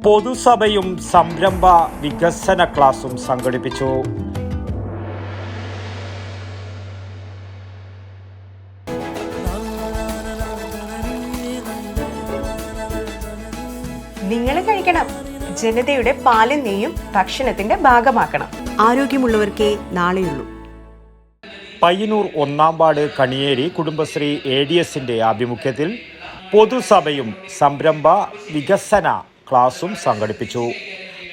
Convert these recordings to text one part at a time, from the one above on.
പൊതുസഭയും സംരംഭ വികസന ക്ലാസും സംഘടിപ്പിച്ചു. നിങ്ങൾ കഴിക്കണം. ജനതയുടെ പാലും നെയ്യും ഭക്ഷണത്തിന്റെ ഭാഗമാക്കണം. ആരോഗ്യമുള്ളവർക്കേ നാളെയുള്ളൂ. പയ്യന്നൂർ 1-ാം വാർഡ് കണിയേരി കുടുംബശ്രീ ADSന്റെ ആഭിമുഖ്യത്തിൽ പൊതുസഭയും സംരംഭ വികസന ക്ലാസും സംഘടിപ്പിച്ചു.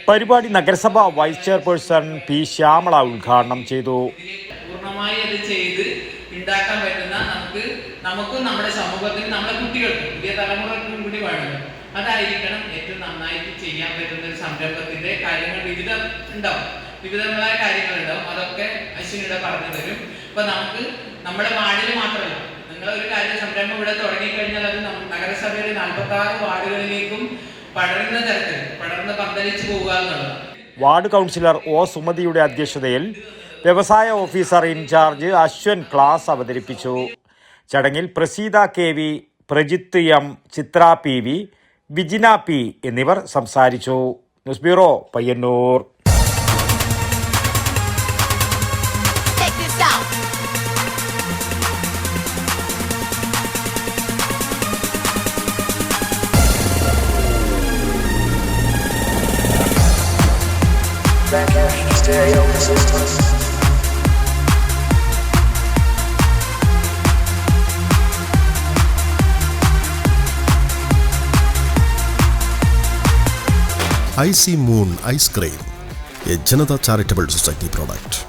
പരിപാടി നഗരസഭ വൈസ് ചെയർപേഴ്സൺ P. ശ്യാമള ഉദ്ഘാടനം ചെയ്തു. പൂർണ്ണമായി അത് ചെയ്ത് ഉണ്ടാക്കാൻ പറ്റുന്ന നമുക്കും നമ്മുടെ സമൂഹത്തിനും നമ്മുടെ കുട്ടികൾക്കും പുതിയ തലമുറക്കും കൂടി വേണം. അതായിരിക്കണം ഏറ്റവും നന്നായിട്ട് ചെയ്യാൻ പറ്റുന്ന ഒരു സംരംഭത്തിന്റെ കാര്യങ്ങൾ വിവിധങ്ങളായ കാര്യങ്ങളുണ്ടാവും. അതൊക്കെ അശ്വിനിയുടെ പറഞ്ഞു തരും. ഇപ്പൊ നമുക്ക് നമ്മുടെ വാർഡിൽ മാത്രമല്ല, നിങ്ങൾ ഒരു കാര്യം സംരംഭം ഇവിടെ തുടങ്ങിക്കഴിഞ്ഞാൽ അത് നഗരസഭയിലെ 46 വാർഡുകളിലേക്കും പടർന്ന് പന്തലിച്ചു പോകുക എന്നുള്ളത്. Ward councillor O. സുമതിയുടെ അധ്യക്ഷതയിൽ വ്യവസായ ഓഫീസർ ഇൻചാർജ് അശ്വൻ ക്ലാസ് അവതരിപ്പിച്ചു. ചടങ്ങിൽ പ്രസീത KV, പ്രജിത്ത് M, ചിത്ര PV, വിജിന P എന്നിവർ സംസാരിച്ചു. News bureau, Payyanur. IC Moon Ice Cream, a Janata Charitable Society product.